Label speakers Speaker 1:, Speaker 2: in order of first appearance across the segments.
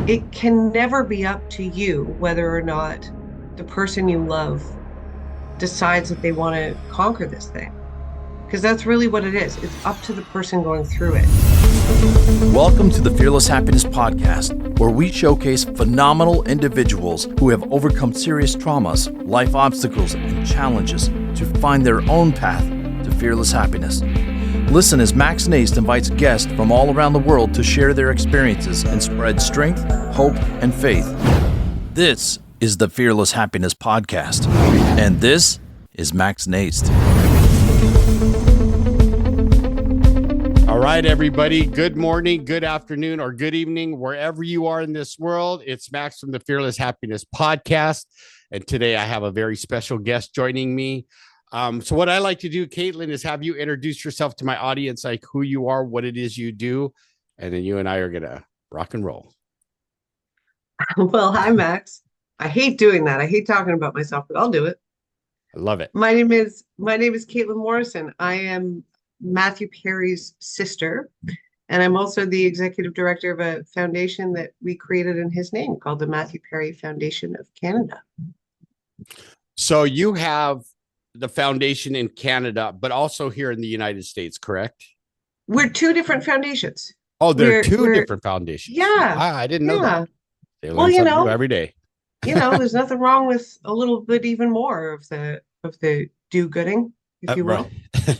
Speaker 1: It can never be up to you whether or not the person you love decides that they want to conquer this thing. Because that's really what it is. It's up to the person going through it.
Speaker 2: Welcome to the Fearless Happiness Podcast, where we showcase phenomenal individuals who have overcome serious traumas, life obstacles, and challenges to find their own path to fearless happiness. Listen as Max Naist invites guests from all around the world to share their experiences and spread strength, hope, and faith. This is the Fearless Happiness Podcast, and this is Max Naist.
Speaker 3: All right, everybody. Good morning, good afternoon, or good evening, wherever you are in this world. It's Max from the Fearless Happiness Podcast, and today I have a very special guest joining me. So what I like to do, Caitlin, is have you introduce yourself to my audience, like who you are, what it is you do, and then you and I are going to rock and roll.
Speaker 1: Well, hi, Max. I hate doing that. I hate talking about myself, but I'll do it.
Speaker 3: I love it.
Speaker 1: My name is Caitlin Morrison. I am Matthew Perry's sister, and I'm also the executive director of a foundation that we created in his name called the Matthew Perry Foundation of Canada.
Speaker 3: So you have the foundation in Canada, but also here in the United States, correct?
Speaker 1: We're two different foundations.
Speaker 3: Oh, there are two different foundations.
Speaker 1: Yeah.
Speaker 3: I didn't know that. They learn
Speaker 1: Well,
Speaker 3: something new every day.
Speaker 1: There's nothing wrong with a little bit even more of the do-gooding, if you will.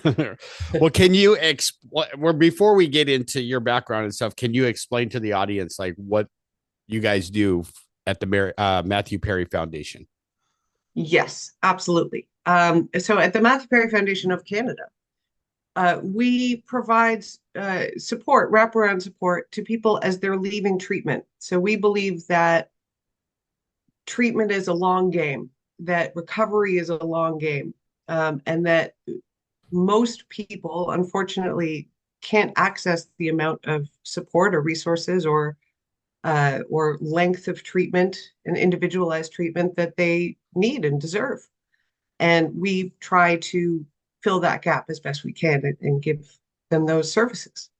Speaker 3: Right. Well, can you before we get into your background and stuff, can you explain to the audience like what you guys do at the Matthew Perry Foundation?
Speaker 1: Yes, absolutely. So at the Matthew Perry Foundation of Canada, we provide support, wraparound support to people as they're leaving treatment. So we believe that treatment is a long game, that recovery is a long game, and that most people, unfortunately, can't access the amount of support or resources or length of treatment and individualized treatment that they need and deserve. And we try to fill that gap as best we can and give them those services.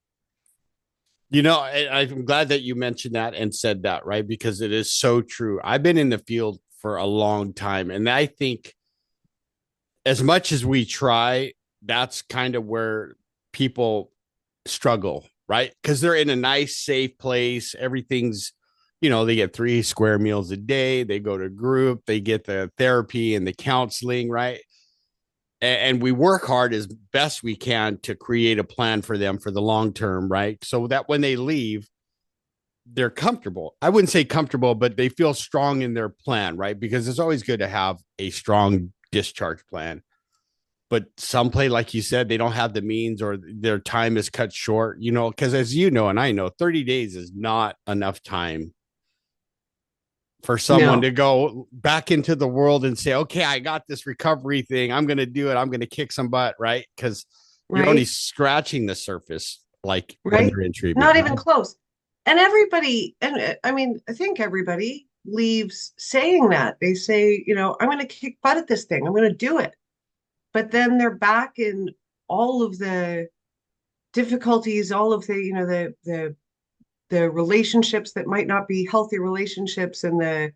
Speaker 3: I'm glad that you mentioned that and said that, right? Because it is so true. I've been in the field for a long time, and I think as much as we try, that's kind of where people struggle, right? Because they're in a nice, safe place. Everything's, they get 3 square meals a day. They go to group, they get the therapy and the counseling, right? And we work hard as best we can to create a plan for them for the long term, right? So that when they leave, they're comfortable. I wouldn't say comfortable, but they feel strong in their plan, right? Because it's always good to have a strong discharge plan. But some play, like you said, they don't have the means or their time is cut short, because as you know, and I know 30 days is not enough time for someone to go back into the world and say, okay, I got this recovery thing. I'm going to do it. I'm going to kick some butt, right? Because you're only scratching the surface, like when you're in treatment.
Speaker 1: Not even close. And everybody, I think everybody leaves saying that. They say, I'm going to kick butt at this thing. I'm going to do it. But then they're back in all of the difficulties, all of the relationships that might not be healthy relationships, and the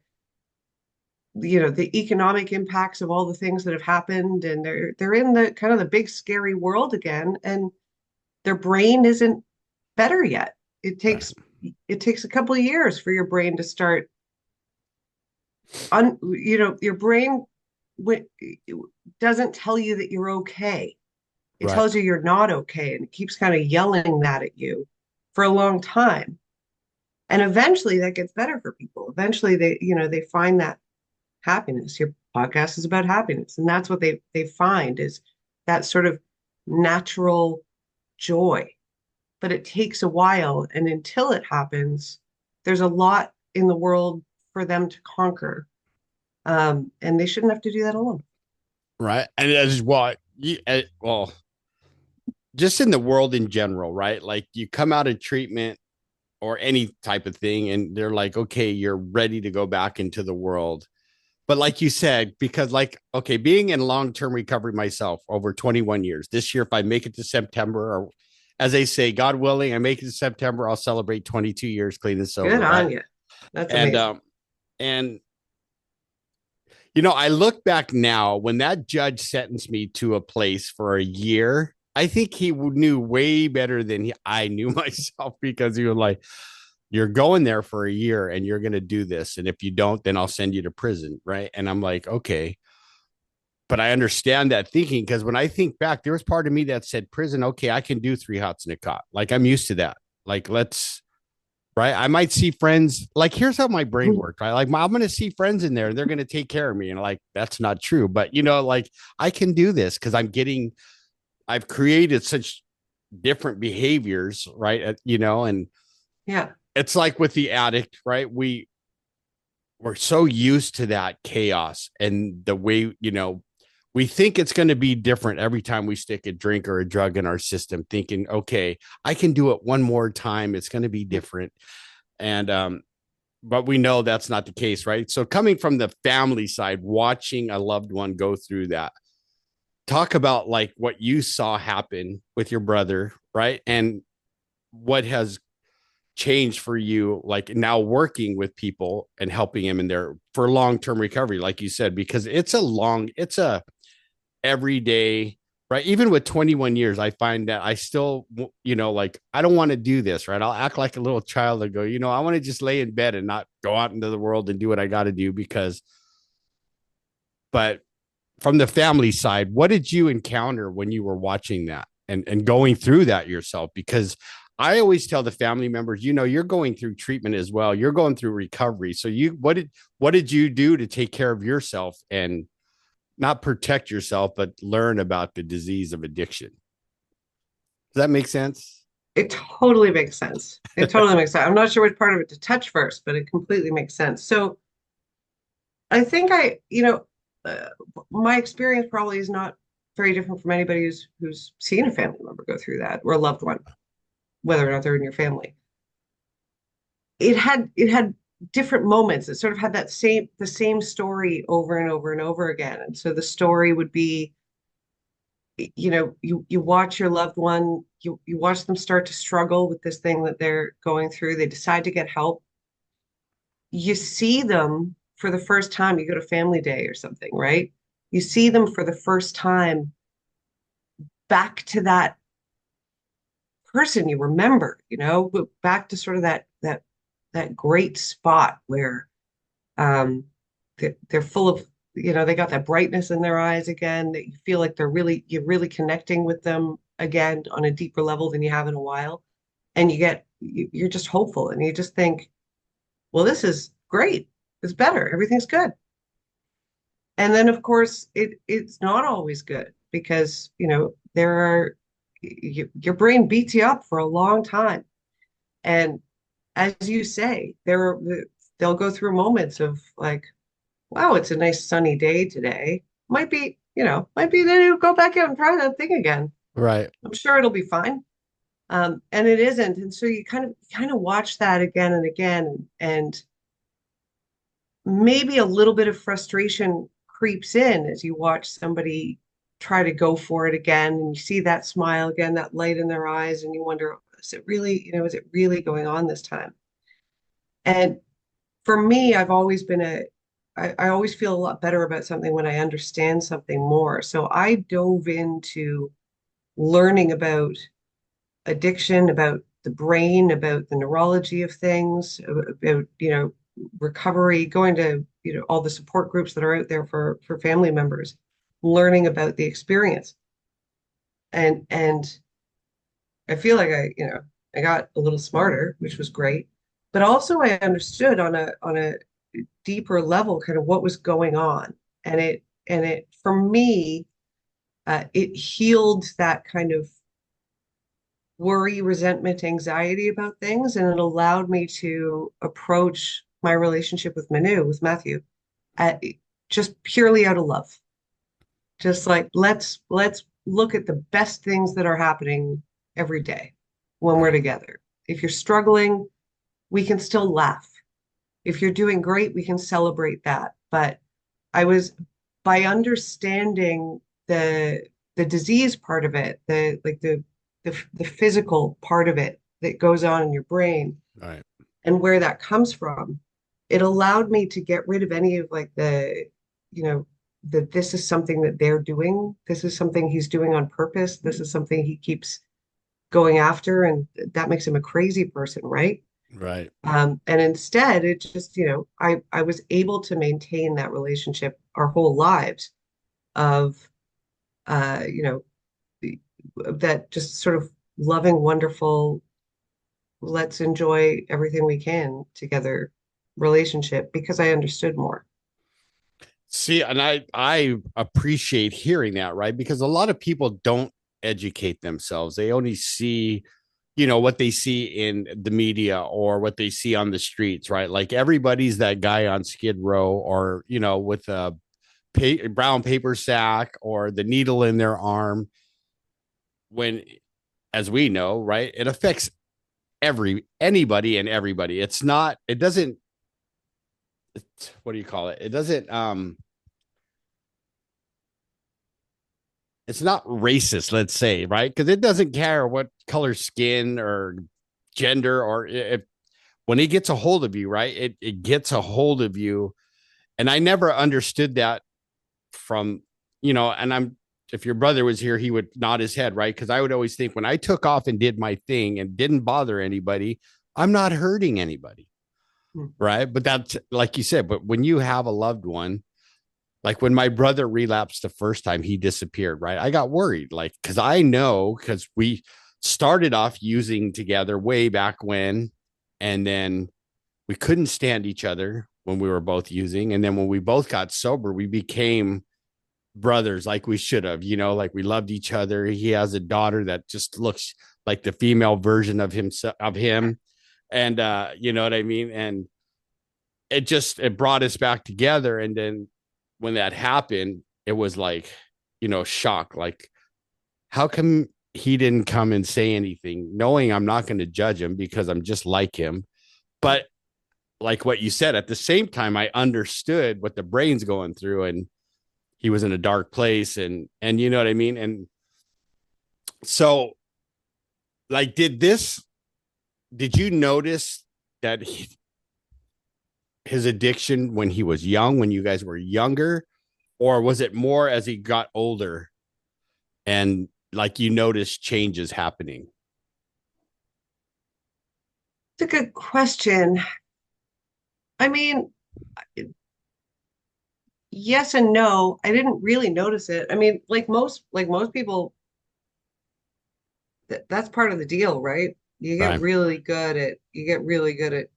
Speaker 1: economic impacts of all the things that have happened, and they're in the kind of the big scary world again, and their brain isn't better yet. It takes a couple of years for your brain to start your brain doesn't tell you that you're okay. It tells you you're not okay, and it keeps kind of yelling that at you for a long time. And eventually that gets better for people. Eventually they find that happiness. Your podcast is about happiness. And that's what they find is that sort of natural joy. But it takes a while. And until it happens, there's a lot in the world for them to conquer. And they shouldn't have to do that alone.
Speaker 3: Right. And as what just in the world in general, right? Like you come out of treatment or any type of thing, and they're like, okay, you're ready to go back into the world. But like you said, because being in long-term recovery myself over 21 years, this year, if I make it to September, as they say, God willing, I make it in September, I'll celebrate 22 years clean and sober.
Speaker 1: Good on
Speaker 3: Right.
Speaker 1: you. That's
Speaker 3: And,
Speaker 1: amazing.
Speaker 3: and, you know, I look back now when that judge sentenced me to a place for a year. I think he knew way better than I knew myself, because he was like, you're going there for a year and you're going to do this. And if you don't, then I'll send you to prison. Right. And I'm like, okay. But I understand that thinking, because when I think back, there was part of me that said prison. Okay, I can do 3 hots and a cot. Like, I'm used to that. Like, let's, right. I might see friends. Like, here's how my brain worked. Right. Like, I'm going to see friends in there and they're going to take care of me. And like, that's not true. But, you know, like, I can do this because I've created such different behaviors. Right. You know, and
Speaker 1: Yeah.
Speaker 3: it's like with the addict, right? We're so used to that chaos and the way, you know, we think it's going to be different every time we stick a drink or a drug in our system, thinking, okay, I can do it one more time. It's going to be different. And, but we know that's not the case, right? So coming from the family side, watching a loved one go through that, talk about like what you saw happen with your brother, right? And what has changed for you, like now working with people and helping them in their for long-term recovery, like you said, because it's a everyday, right? Even with 21 years, I find that I still, you know, like, I don't want to do this, right? I'll act like a little child and go, you know, I want to just lay in bed and not go out into the world and do what I got to do because, but from the family side, what did you encounter when you were watching that and going through that yourself? Because I always tell the family members, you know, you're going through treatment as well. You're going through recovery. So what did you do to take care of yourself and not protect yourself, but learn about the disease of addiction? Does that make sense?
Speaker 1: It totally makes sense. It totally makes sense. I'm not sure which part of it to touch first, but it completely makes sense. So I think uh, my experience probably is not very different from anybody who's seen a family member go through that, or a loved one, whether or not they're in your family. It had different moments. It sort of had the same story over and over and over again. And so the story would be, you watch your loved one, you watch them start to struggle with this thing that they're going through. They decide to get help. You see them for the first time. You go to family day or something, right? You see them for the first time back to that person you remember, back to sort of that great spot where they're full of, they got that brightness in their eyes again, that you feel like you're really connecting with them again on a deeper level than you have in a while. And you're just hopeful and you just think, well, this is great. It's better. Everything's good. And then of course it's not always good because, your brain beats you up for a long time. And as you say, they'll go through moments of like, wow, it's a nice sunny day today. Might be they do go back out and try that thing again.
Speaker 3: Right.
Speaker 1: I'm sure it'll be fine. And it isn't. And so you kind of watch that again and again, and maybe a little bit of frustration creeps in as you watch somebody try to go for it again, and you see that smile again, that light in their eyes, and you wonder, is it really going on this time? And for me, I always feel a lot better about something when I understand something more. So I dove into learning about addiction, about the brain, about the neurology of things, about, recovery, going to, all the support groups that are out there for family members, learning about the experience. And I feel like I got a little smarter, which was great, but also I understood on a deeper level kind of what was going on. And it for me, it healed that kind of worry, resentment, anxiety about things, and it allowed me to approach my relationship with Matthew, at, just purely out of love. Just like, let's look at the best things that are happening every day when we're together. If you're struggling, we can still laugh. If you're doing great, we can celebrate that. But by understanding the disease part of it, the the physical part of it that goes on in your brain
Speaker 3: Right.
Speaker 1: and where that comes from, it allowed me to get rid of any of like you know, that this is something that they're doing. This is something he's doing on purpose. This is something he keeps going after, and that makes him a crazy person, right?
Speaker 3: Right.
Speaker 1: And instead, it just, I was able to maintain that relationship our whole lives of, uh, you know, that just sort of loving, wonderful, let's enjoy everything we can together relationship because I understood more.
Speaker 3: See, and I appreciate hearing that, right? Because a lot of people don't educate themselves. They only see, what they see in the media or what they see on the streets, right? Like everybody's that guy on Skid Row or, with a brown paper sack or the needle in their arm. When, as we know, right, it affects anybody and everybody. It doesn't, what do you call it? It doesn't, it's not racist, let's say, right? Because it doesn't care what color skin or gender or if when he gets a hold of you, right? It gets a hold of you. And I never understood that from, and if your brother was here, he would nod his head, right? Because I would always think when I took off and did my thing and didn't bother anybody, I'm not hurting anybody,
Speaker 1: Hmm.
Speaker 3: right? But that's like you said, but when you have a loved one, like when my brother relapsed the first time, he disappeared, right? I got worried, like, because we started off using together way back when, and then we couldn't stand each other when we were both using. And then when we both got sober, we became brothers like we should have, like we loved each other. He has a daughter that just looks like the female version of him. And you know what I mean? And it brought us back together. And then when that happened, it was like, shock. Like, how come he didn't come and say anything, knowing I'm not going to judge him because I'm just like him? But like what you said, at the same time, I understood what the brain's going through, and he was in a dark place, and you know what I mean? And so, like, did you notice that his addiction when he was young, when you guys were younger, or was it more as he got older and like you noticed changes happening?
Speaker 1: It's a good question. I mean, yes and no. I didn't really notice it. I mean, like most people, that's part of the deal, right?
Speaker 3: Right.
Speaker 1: You get really good at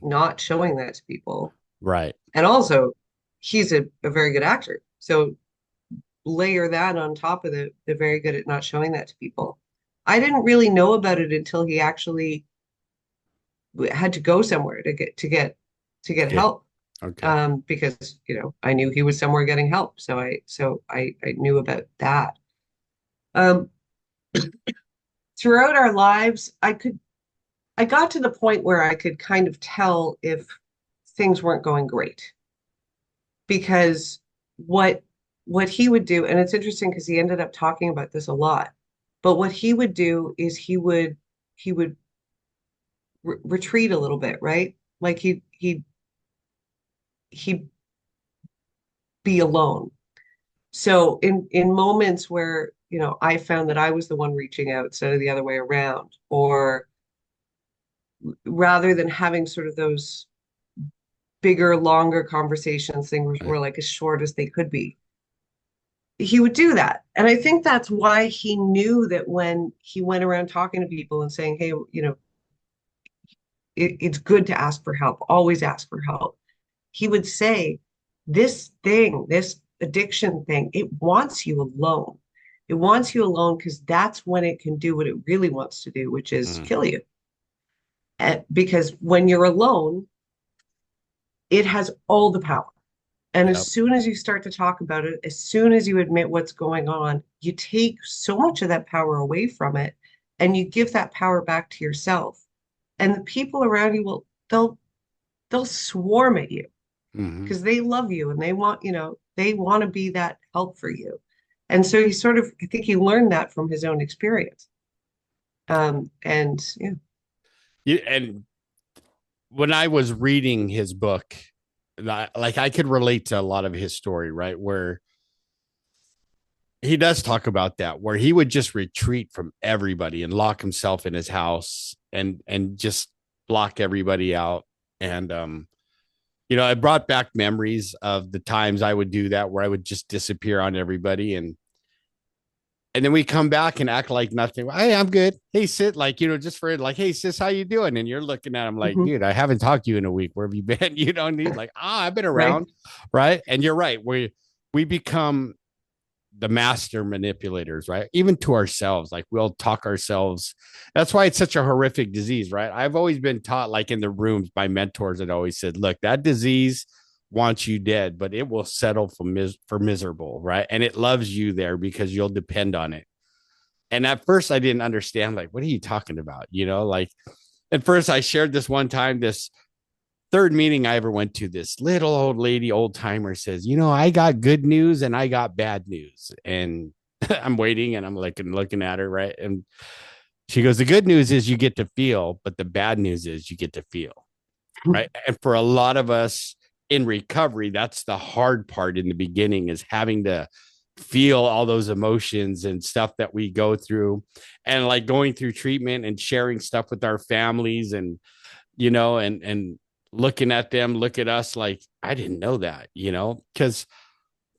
Speaker 1: not showing that to people.
Speaker 3: Right.
Speaker 1: And also, he's a very good actor. So layer that on top of the very good at not showing that to people. I didn't really know about it until he actually had to go somewhere to get
Speaker 3: Okay.
Speaker 1: help.
Speaker 3: Okay.
Speaker 1: Because I knew he was somewhere getting help. So I knew about that. Um, Throughout our lives, I got to the point where I could kind of tell if things weren't going great because what what he would do, and it's interesting because he ended up talking about this a lot, but what he would do is he would retreat a little bit, right? Like he'd be alone. So in moments where, I found that I was the one reaching out instead of the other way around, or rather than having sort of those bigger, longer conversations, things
Speaker 3: Right.
Speaker 1: were like as short as they could be. He would do that. And I think that's why he knew that when he went around talking to people and saying, hey, it's good to ask for help, always ask for help. He would say, this addiction thing, it wants you alone. It wants you alone because that's when it can do what it really wants to do, which is
Speaker 3: Mm.
Speaker 1: kill you. Because when you're alone, it has all the power. And as
Speaker 3: Yep.
Speaker 1: soon as you start to talk about it, as soon as you admit what's going on, you take so much of that power away from it and you give that power back to yourself. And the people around you they'll swarm at you
Speaker 3: Hmm.
Speaker 1: because they love you and they want to be that help for you. And so I think he learned that from his own experience. And yeah.
Speaker 3: And when I was reading his book, like I could relate to a lot of his story, right? Where he does talk about that, where he would just retreat from everybody and lock himself in his house and just block everybody out. And it brought back memories of the times I would do that, where I would just disappear on everybody, and then we come back and act like nothing. Hey, I'm good. Hey, sit, like, just for like, hey, sis, how you doing? And you're looking at him like,
Speaker 1: Mhm.
Speaker 3: dude, I haven't talked to you in a week. Where have you been? You don't need like, I've been
Speaker 1: Right.
Speaker 3: around. Right. And you're right. We become the master manipulators, right? Even to ourselves, like we'll talk ourselves. That's why it's such a horrific disease, right? I've always been taught, like in the rooms, by mentors that always said, look, that disease wants you dead, but it will settle for miserable, right? And it loves you there because you'll depend on it. And at first I didn't understand, like, what are you talking about? Like at first I shared this one time, this third meeting I ever went to, this little old lady, old timer, says, I got good news and I got bad news. And I'm waiting and I'm like looking at her, right? And she goes, the good news is you get to feel, but the bad news is you get to feel, right? And for a lot of us in recovery, that's the hard part in the beginning, is having to feel all those emotions and stuff that we go through, and like going through treatment and sharing stuff with our families, and and looking at them, look at us like, I didn't know that, because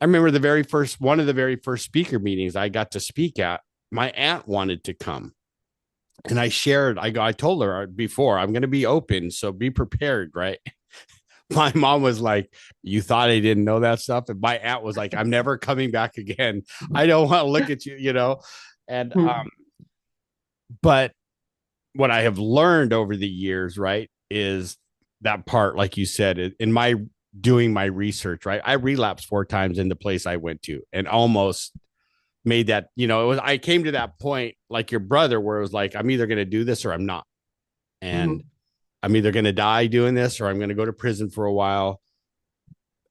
Speaker 3: I remember one of the very first speaker meetings I got to speak at, my aunt wanted to come. And I told her before, I'm going to be open, so be prepared, right? My mom was like, you thought I didn't know that stuff? And my aunt was like, I'm never coming back again. I don't want to look at you. And, but what I have learned over the years, right, is that part, like you said, in my doing my research, right, I relapsed 4 times in the place I went to, and almost made that, I came to that point like your brother, where it was like, I'm either going to do this or I'm not. And I'm either going to die doing this or I'm going to go to prison for a while.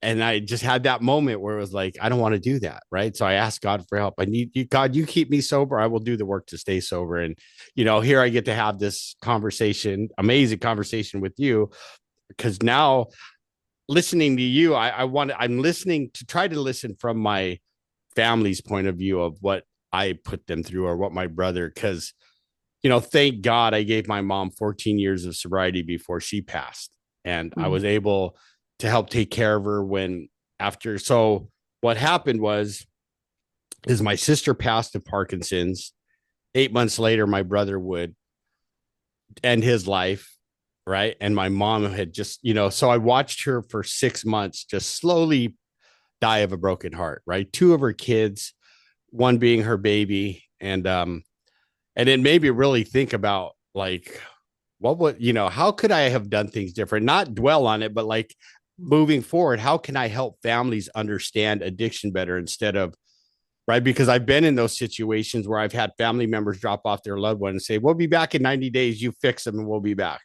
Speaker 3: And I just had that moment where it was like, I don't want to do that. Right. So I asked God for help. I need you, God, you keep me sober. I will do the work to stay sober. And, here I get to have this amazing conversation with you, because now listening to you, I'm listening to try to listen from my family's point of view of what I put them through, or what my brother, because, thank God I gave my mom 14 years of sobriety before she passed. And I was able to help take care of her so what happened is my sister passed of Parkinson's. 8 months later, my brother would end his life. Right. And my mom had just, so I watched her for 6 months just slowly die of a broken heart. Right. 2 of her kids, one being her baby. And it made me really think about, like, how could I have done things different? Not dwell on it, but like moving forward, how can I help families understand addiction better, instead of, right? Because I've been in those situations where I've had family members drop off their loved one and say, we'll be back in 90 days. You fix them and we'll be back.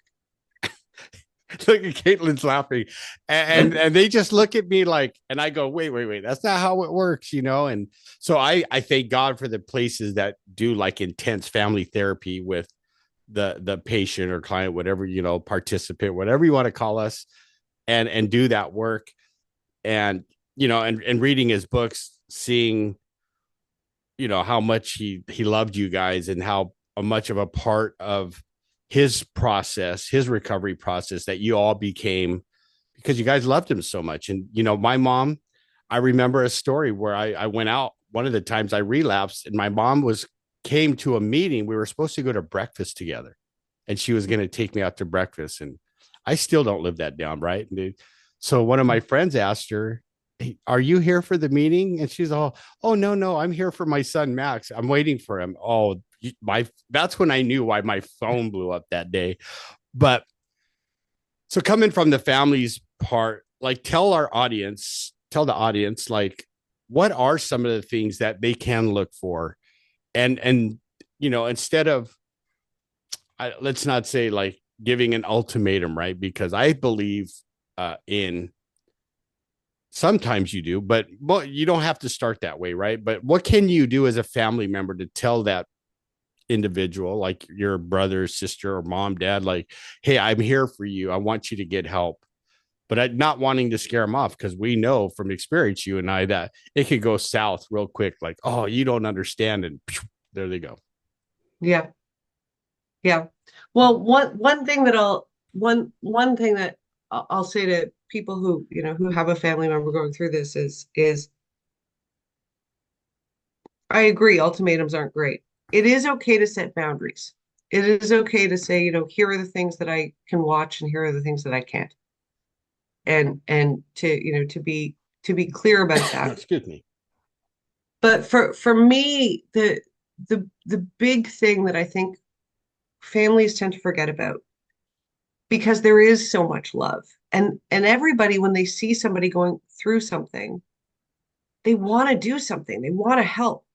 Speaker 3: Look at Caitlin's laughing, and they just look at me like, and I go, wait, that's not how it works, And so I thank God for the places that do like intense family therapy with the patient or client, whatever, participant, whatever you want to call us, and do that work. And and reading his books, seeing how much he loved you guys, and how much of a part of his process, his recovery process, that you all became, because you guys loved him so much. And my mom, I remember a story where I went out one of the times I relapsed, and my mom came to a meeting. We were supposed to go to breakfast together, and she was going to take me out to breakfast. And I still don't live that down, right? So one of my friends asked her, hey, are you here for the meeting? And she's all, oh, no, I'm here for my son, Max. I'm waiting for him. Oh, that's when I knew why my phone blew up that day. But so coming from the family's part, like, tell the audience, like, what are some of the things that they can look for? And instead of, let's not say like giving an ultimatum, right? Because I believe in, sometimes you do, but you don't have to start that way, right? But what can you do as a family member to tell that individual, like your brother, sister, or mom, dad, like, hey, I'm here for you. I want you to get help. But I'm not wanting to scare them off, because we know from experience, you and I, that it could go south real quick. Like, oh, you don't understand. And there they go.
Speaker 1: Yeah. Yeah. Well, one thing that one thing that I'll say to people who, who have a family member going through this is I agree, ultimatums aren't great. It is okay to set boundaries. It is okay to say, here are the things that I can watch and here are the things that I can't. And to be clear about that.
Speaker 3: Excuse me.
Speaker 1: But for me, the big thing that I think families tend to forget about, because there is so much love, and everybody, when they see somebody going through something, they want to do something, they want to help.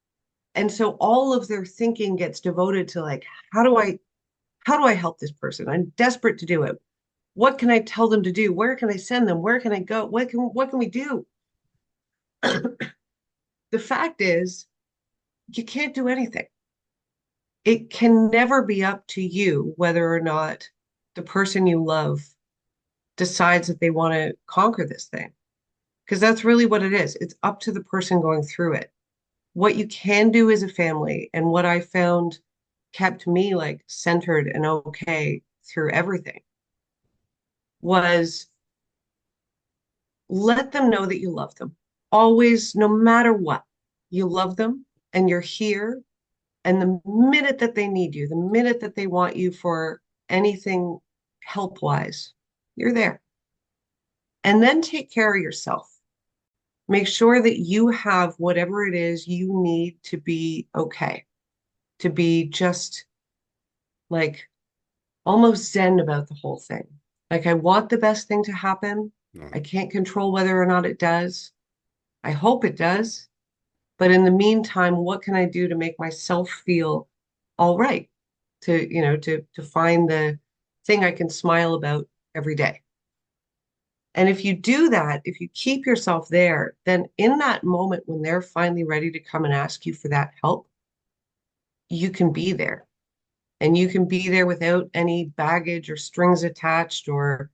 Speaker 1: And so all of their thinking gets devoted to, like, how do I help this person? I'm desperate to do it. What can I tell them to do? Where can I send them? Where can I go? What can we do? The fact is, you can't do anything. It can never be up to you whether or not the person you love decides that they want to conquer this thing. Because that's really what it is. It's up to the person going through it. What you can do as a family, and what I found kept me, like, centered and okay through everything, was let them know that you love them. Always, no matter what, you love them and you're here. And the minute that they need you, the minute that they want you for anything help wise, you're there. And then take care of yourself. Make sure that you have whatever it is you need to be okay, to be just, like, almost zen about the whole thing. Like, I want the best thing to happen. I can't control whether or not it does. I hope it does. But in the meantime, what can I do to make myself feel all right? To find the thing I can smile about every day. And if you do that, if you keep yourself there, then in that moment when they're finally ready to come and ask you for that help, you can be there. And you can be there without any baggage or strings attached or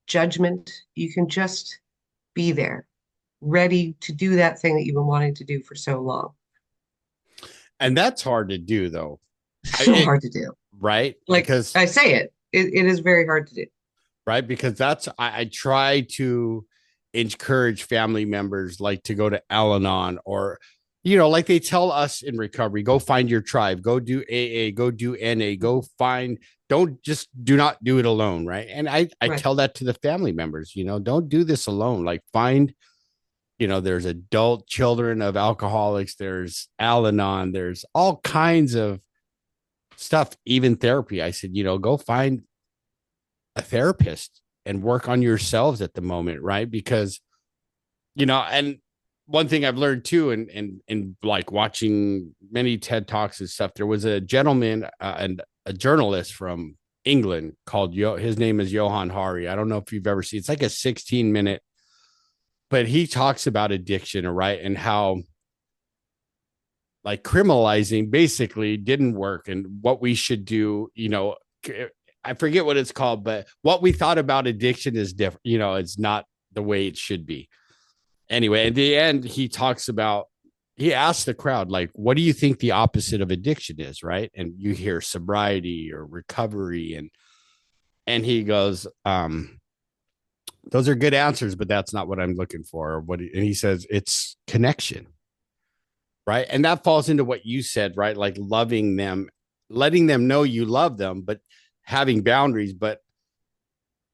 Speaker 1: judgment. You can just be there, ready to do that thing that you've been wanting to do for so long.
Speaker 3: And that's hard to do, though.
Speaker 1: So hard to do.
Speaker 3: Right?
Speaker 1: Like,
Speaker 3: Because
Speaker 1: I say it is very hard to do.
Speaker 3: right, because I try to encourage family members, like, to go to Al-Anon, or like they tell us in recovery, go find your tribe, go do AA, go do NA, go find, do not do it alone, right? And I
Speaker 1: Right.
Speaker 3: tell that to the family members, don't do this alone. Like, find, there's adult children of alcoholics, there's Al-Anon, there's all kinds of stuff, even therapy. I said, go find a therapist and work on yourselves at the moment, right? Because, and one thing I've learned too, and like watching many TED Talks and stuff, there was a gentleman and a journalist from England called his name is Johan Hari. I don't know if you've ever seen, it's like a 16-minute, but he talks about addiction, right? And how, like, criminalizing basically didn't work, and what we should do, I forget what it's called, but what we thought about addiction is different. It's not the way it should be. Anyway, at the end, he asked the crowd, like, what do you think the opposite of addiction is? Right. And you hear sobriety or recovery. And he goes, those are good answers, but that's not what I'm looking for. And he says, it's connection. Right. And that falls into what you said, right? Like, loving them, letting them know you love them, but having boundaries. But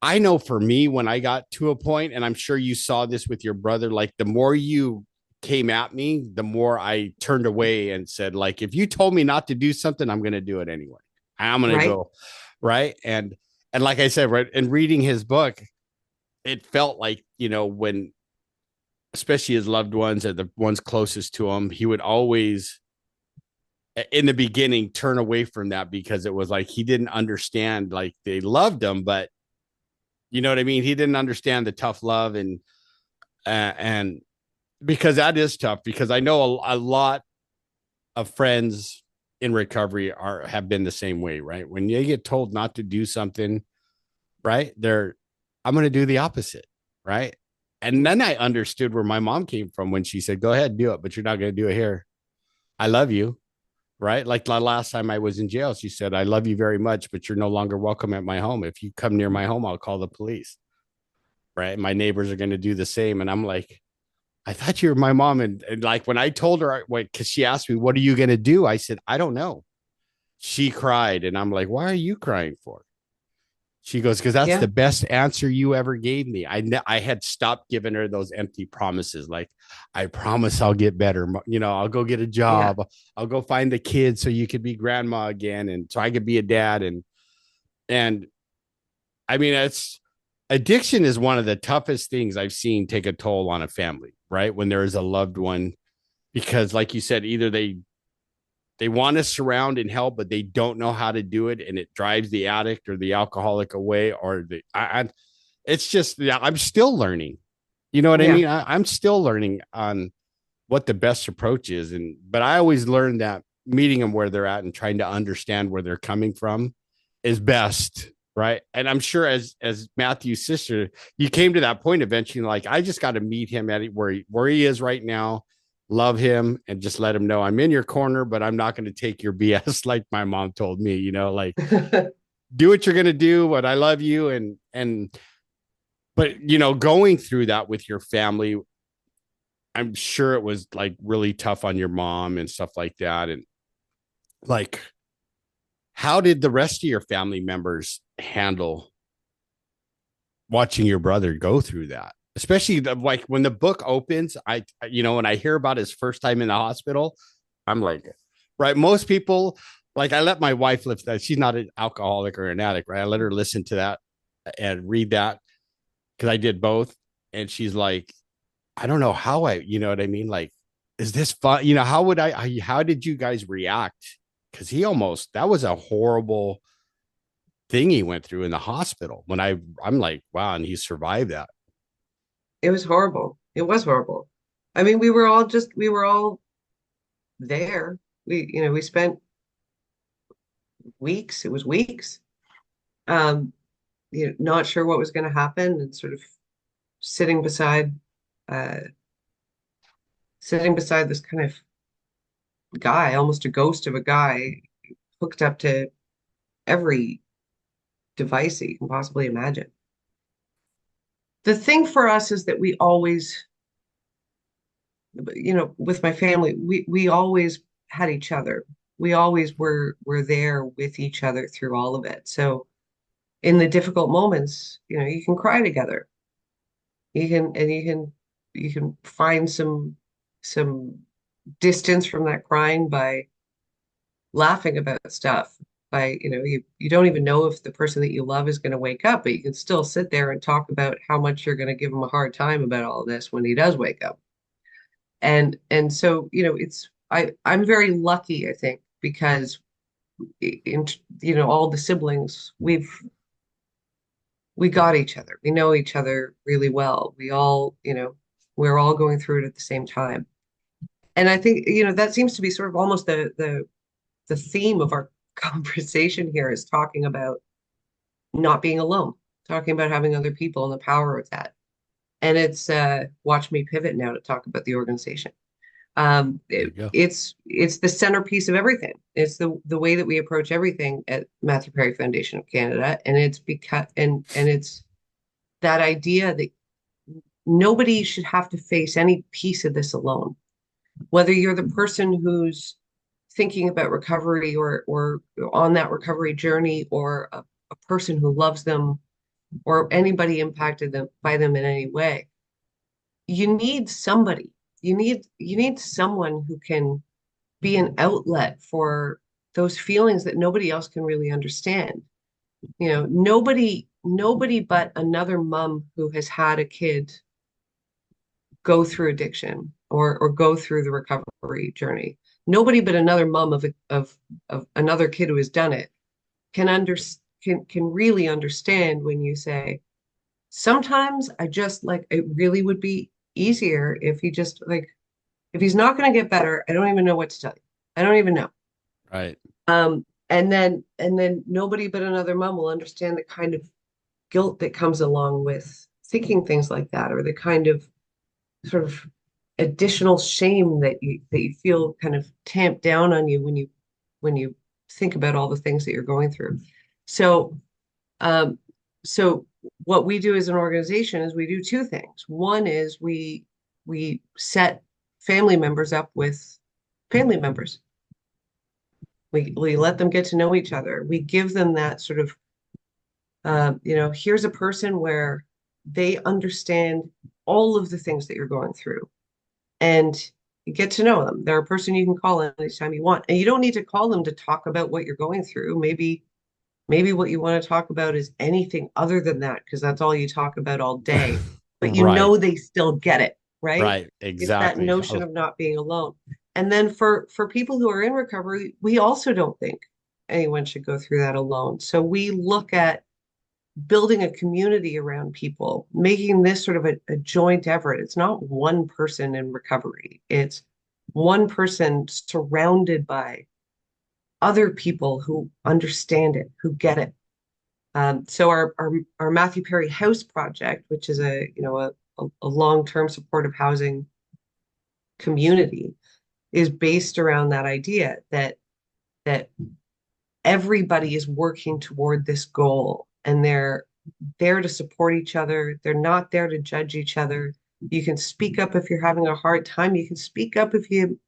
Speaker 3: I know for me, when I got to a point, and I'm sure you saw this with your brother, like, the more you came at me, the more I turned away and said, like, if you told me not to do something, I'm going to do it anyway. I'm going to go. Right. And like I said, right. And reading his book, it felt like, when, especially his loved ones and the ones closest to him, he would always, in the beginning, turn away from that, because it was like he didn't understand, like, they loved him, but you know what I mean? He didn't understand the tough love, and because that is tough, because I know a lot of friends in recovery have been the same way, right? When they get told not to do something, right? I'm going to do the opposite, right? And then I understood where my mom came from when she said, "Go ahead, do it, but you're not going to do it here. I love you." Right. Like the last time I was in jail, she said, "I love you very much, but you're no longer welcome at my home. If you come near my home, I'll call the police." Right. My neighbors are going to do the same. And I'm like, I thought you were my mom. And like when I told her, because she asked me, "What are you going to do?" I said, "I don't know." She cried. And I'm like, "Why are you crying for?" She goes, "Because that's
Speaker 1: Yeah.
Speaker 3: the best answer you ever gave me." I had stopped giving her those empty promises. Like, "I promise I'll get better. I'll go get a
Speaker 1: Yeah.
Speaker 3: job. I'll go find the kids so you could be grandma again. And so I could be a dad." And I mean, addiction is one of the toughest things I've seen take a toll on a family, right? When there is a loved one, because like you said, either they want to surround and help, but they don't know how to do it, and it drives the addict or the alcoholic away. Or it's just, yeah, I'm still learning. You know what I
Speaker 1: Yeah.
Speaker 3: mean? I'm still learning on what the best approach is, but I always learn that meeting them where they're at and trying to understand where they're coming from is best, right? And I'm sure as Matthew's sister, you came to that point eventually, like, I just got to meet him at where he is right now, love him, and just let him know I'm in your corner, but I'm not going to take your BS like my mom told me, like, do what you're going to do, but I love you. But going through that with your family, I'm sure it was like really tough on your mom and stuff like that. And like, how did the rest of your family members handle watching your brother go through that? Especially like when the book opens, when I hear about his first time in the hospital, I'm like, right. Most people, like, I let my wife live that. She's not an alcoholic or an addict, right? I let her listen to that and read that because I did both. And she's like, "I don't know how you know what I mean? Like, is this fun? How did you guys react? Because that was a horrible thing he went through in the hospital I'm like, wow. And he survived that.
Speaker 1: It was horrible. It was horrible. I mean, we were all there. We spent weeks. It was weeks. Um, not sure what was going to happen, and sort of sitting beside, uh, sitting beside this kind of guy, almost a ghost of a guy, hooked up to every device that you can possibly imagine. The thing for us is that we always, with my family, we always had each other. We always were there with each other through all of it. So in the difficult moments, you can cry together. You can find some distance from that crying by laughing about stuff. By, you don't even know if the person that you love is going to wake up, but you can still sit there and talk about how much you're going to give him a hard time about all this when he does wake up. And so, I'm very lucky, I think, because in all the siblings, we got each other. We know each other really well. We're all going through it at the same time. And I think, that seems to be sort of almost the theme of our conversation here, is talking about not being alone, talking about having other people and the power of that. And it's watch me pivot now to talk about the organization.
Speaker 3: There you go.
Speaker 1: It's the centerpiece of everything. It's the way that we approach everything at Matthew Perry Foundation of Canada, and it's because and it's that idea that nobody should have to face any piece of this alone. Whether you're the person who's thinking about recovery or on that recovery journey, or a person who loves them, or anybody impacted by them in any way, you need somebody. You need someone who can be an outlet for those feelings that nobody else can really understand. Nobody but another mom who has had a kid go through addiction or go through the recovery journey. Nobody but another mom of another kid who has done it can really understand when you say, sometimes I just, like, it really would be easier if he just, like, if he's not going to get better, I don't even know what to tell you. I don't even know.
Speaker 3: Right.
Speaker 1: And then nobody but another mom will understand the kind of guilt that comes along with thinking things like that, or the kind of sort of additional shame that you feel kind of tamped down on you when you think about all the things that you're going through. So um, so what we do as an organization is we do two things. One is we set family members up with family members. We let them get to know each other. We give them that sort of here's a person where they understand all of the things that you're going through, and you get to know them. They're a person you can call anytime you want, and you don't need to call them to talk about what you're going through. Maybe what you want to talk about is anything other than that, because that's all you talk about all day. But you
Speaker 3: Right.
Speaker 1: know they still get it, right?
Speaker 3: Right.
Speaker 1: It's that
Speaker 3: Exactly.
Speaker 1: notion of not being alone. And then for people who are in recovery, we also don't think anyone should go through that alone. So we look at building a community around people, making this sort of a joint effort. It's not one person in recovery. It's one person surrounded by other people who understand it, who get it. So our Matthew Perry House project, which is a long-term supportive housing community, is based around that idea that everybody is working toward this goal, and they're there to support each other. They're not there to judge each other. You can speak up if you're having a hard time. You can speak up if you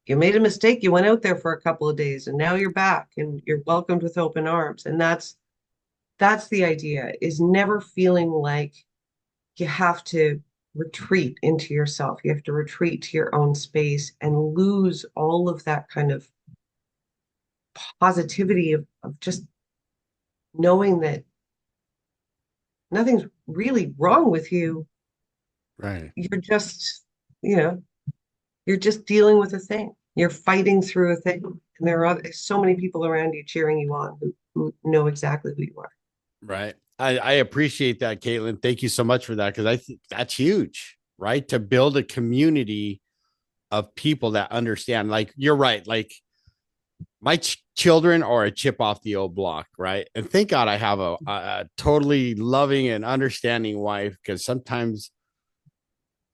Speaker 1: made a mistake. You went out there for a couple of days and now you're back and you're welcomed with open arms. And that's the idea, is never feeling like you have to retreat into yourself. You have to retreat to your own space and lose all of that kind of positivity of just knowing that nothing's really wrong with you.
Speaker 3: Right.
Speaker 1: You're just, you know, you're just dealing with a thing. You're fighting through a thing. And there are so many people around you cheering you on who know exactly who you are.
Speaker 3: Right. I appreciate that, Caitlin. Thank you so much for that, because I think that's huge, right? To build a community of people that understand. Like, you're right. Like, my children are a chip off the old block, right? And thank God I have a totally loving and understanding wife, because sometimes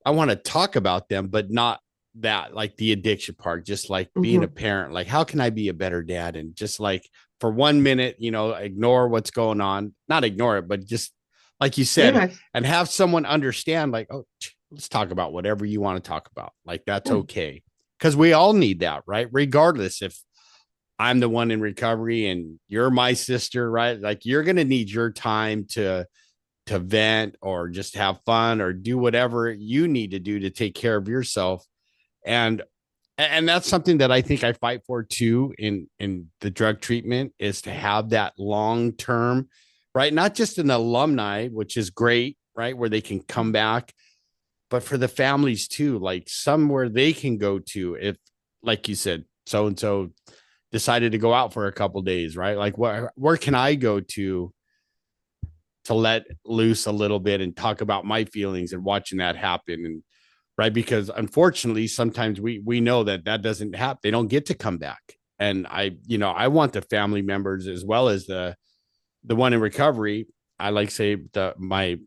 Speaker 3: I want to talk about them, but not that, like the addiction part, just like being a
Speaker 1: Mm-hmm.
Speaker 3: parent. Like, how can I be a better dad? And just like for 1 minute, ignore what's going on, not ignore it, but just like you said,
Speaker 1: Yeah.
Speaker 3: and have someone understand, like, oh, let's talk about whatever you want to talk about. Like, that's
Speaker 1: Yeah.
Speaker 3: okay. Cause we all need that, right? Regardless if I'm the one in recovery and you're my sister, right? Like, you're going to need your time to vent or just have fun or do whatever you need to do to take care of yourself. And that's something that I think I fight for too in the drug treatment, is to have that long term, right? Not just an alumni, which is great, right? Where they can come back, but for the families too, like somewhere they can go to if, like you said, so and so decided to go out for a couple days, right? Like, where can I go to let loose a little bit and talk about my feelings and watching that happen? And right, because unfortunately sometimes we know that doesn't happen. They don't get to come back. And I want the family members, as well as the one in recovery, I like say my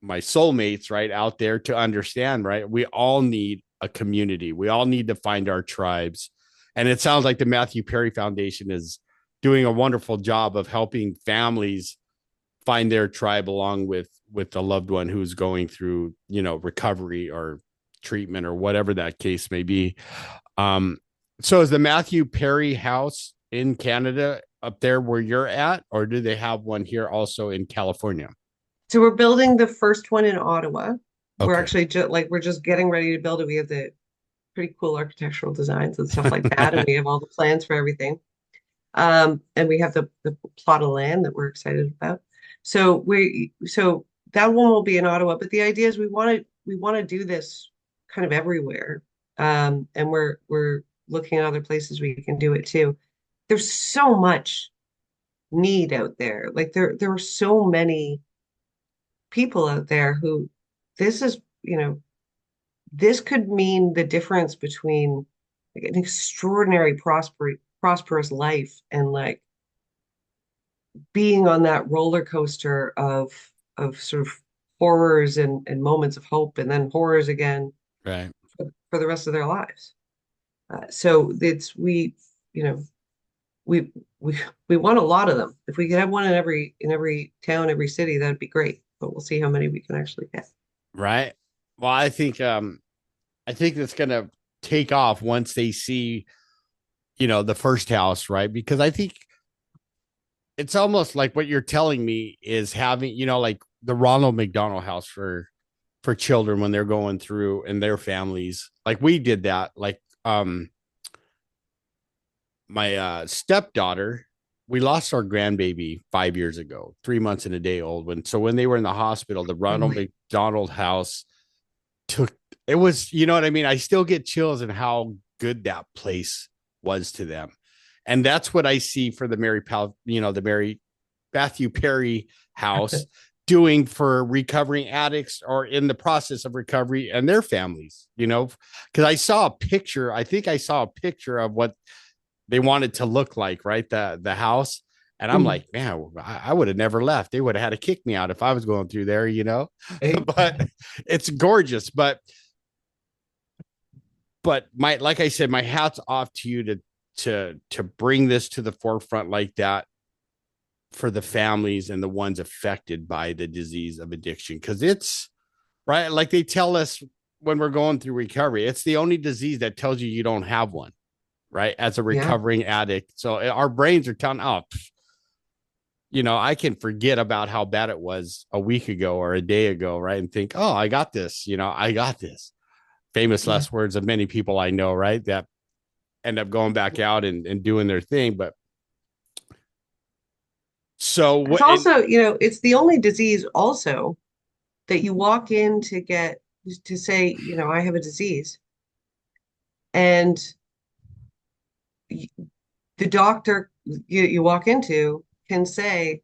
Speaker 3: soulmates right out there, to understand, right, we all need a community. We all need to find our tribes. And it sounds like the Matthew Perry Foundation is doing a wonderful job of helping families find their tribe, along with the loved one who's going through recovery or treatment or whatever that case may be. So is the Matthew Perry House in Canada up there where you're at, or do they have one here also in California?
Speaker 1: So we're building the first one in Ottawa. We're
Speaker 3: Okay.
Speaker 1: actually we're just getting ready to build it. We have the pretty cool architectural designs and stuff like that, and we have all the plans for everything. And we have the plot of land that we're excited about. So that one will be in Ottawa, but the idea is we want to do this kind of everywhere. And we're looking at other places we can do it too. There's so much need out there. Like there are so many people out there who this is, this could mean the difference between like an extraordinary prosperous life, and like being on that roller coaster of sort of horrors and moments of hope and then horrors again
Speaker 3: Right.
Speaker 1: for the rest of their lives. So it's you know, we we we want a lot of them. If we could have one in every town, every city, that'd be great. But we'll see how many we can actually get.
Speaker 3: Right. Well, I think that's gonna take off once they see, the first house, right? Because I think it's almost like what you're telling me is having, like the Ronald McDonald House for children when they're going through and their families. Like we did that. Like my stepdaughter, we lost our grandbaby 5 years ago, 3 months and a day old. When they were in the hospital, the
Speaker 1: Oh
Speaker 3: Ronald
Speaker 1: my,
Speaker 3: McDonald House took it was, you know what I mean? I still get chills in how good that place was to them. And that's what I see for the Mary Matthew Perry house doing for recovering addicts or in the process of recovery and their families, because I think I saw a picture of what they wanted to look like, right? The house. And I'm
Speaker 1: mm,
Speaker 3: like, man, I would have never left. They would have had to kick me out if I was going through there.
Speaker 1: eh,
Speaker 3: But it's gorgeous. But like I said, my hat's off to you to bring this to the forefront like that for the families and the ones affected by the disease of addiction. Cause it's right. Like they tell us when we're going through recovery, it's the only disease that tells you don't have one, right? As a
Speaker 1: yeah,
Speaker 3: recovering addict. So our brains are telling, oh, I can forget about how bad it was a week ago or a day ago, right? And think, oh, I got this, I got this. Famous
Speaker 1: yeah.
Speaker 3: last words of many people I know, right? That end up going back out and doing their thing. But so
Speaker 1: It's
Speaker 3: what?
Speaker 1: also, it's the only disease also that you walk in to say, I have a disease, and the doctor you walk into can say,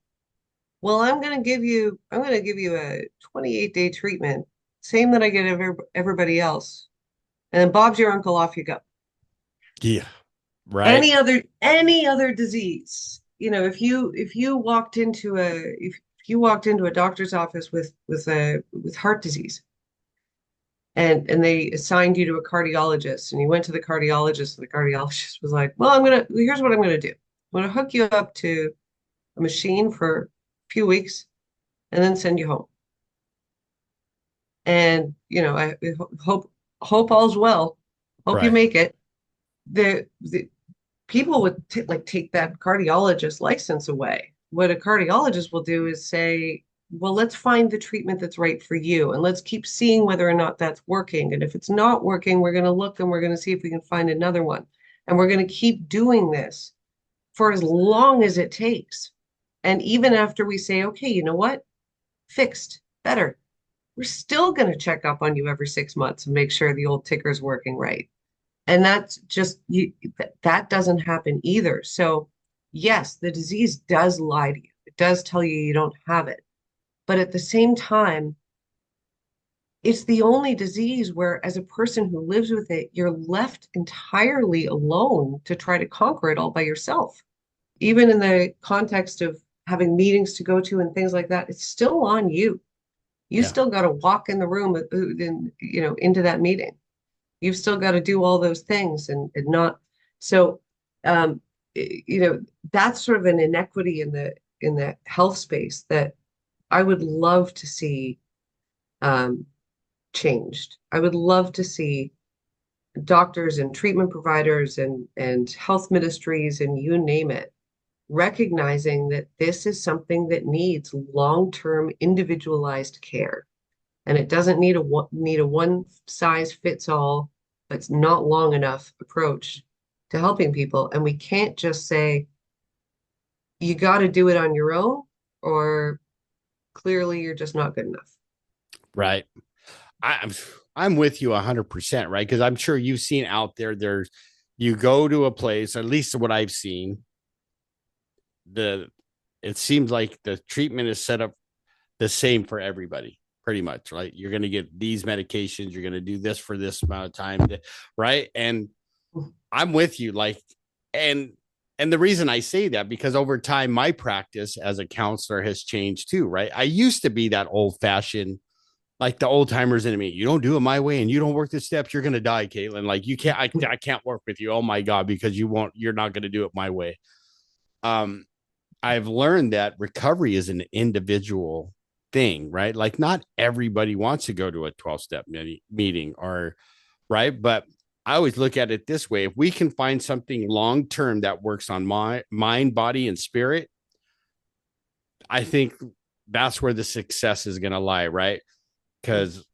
Speaker 1: well, I'm going to give you a 28-day treatment, same that I get everybody else. And then Bob's your uncle, off you go.
Speaker 3: Yeah, right,
Speaker 1: Any other disease, if you walked into a doctor's office with heart disease, and they assigned you to a cardiologist, and you went to the cardiologist, and the cardiologist was like, well, here's what I'm gonna do. I'm gonna hook you up to a machine for a few weeks and then send you home. And I hope all's well. Hope you
Speaker 3: right,
Speaker 1: make it. The people would take that cardiologist license away. What a cardiologist will do is say, well, let's find the treatment that's right for you, and let's keep seeing whether or not that's working. And if it's not working, we're going to look and we're going to see if we can find another one. And we're going to keep doing this for as long as it takes. And even after we say, okay, you know what? Fixed, better. We're still going to check up on you every 6 months and make sure the old ticker's working right. And that's just that doesn't happen either. So yes, the disease does lie to you. It does tell you you don't have it. But at the same time, it's the only disease where, as a person who lives with it, you're left entirely alone to try to conquer it all by yourself. Even in the context of having meetings to go to and things like that, it's still on you. You
Speaker 3: yeah,
Speaker 1: still got to walk in the room into that meeting. You've still got to do all those things and not so um that's sort of an inequity in the health space that I would love to see um changed. I would love to see doctors and treatment providers and health ministries and you name it recognizing that this is something that needs long-term individualized care, and it doesn't need a one size fits all, but it's not long enough approach to helping people. And we can't just say you got to do it on your own, or clearly you're just not good enough.
Speaker 3: right. I'm I'm with you 100%, right? Because I'm sure you've seen out there. You go to a place, at least what I've seen, the it seems like the treatment is set up the same for everybody, pretty much, right? You're going to get these medications, you're going to do this for this amount of time, right? And I'm with you. Like, and and the reason I say that, because over time my practice as a counselor has changed too, right? I used to be that old fashioned, like the old timers in me. You don't do it my way and you don't work the steps, you're gonna die, Caitlin. Like you can't, I can't work with you. Oh my God, because you're not gonna do it my way. Um, I've learned that recovery is an individual thing, right? Like not everybody wants to go to a 12-step meeting or right. But I always look at it this way. If we can find something long term that works on my mind, body, and spirit, I think that's where the success is going to lie, right? Because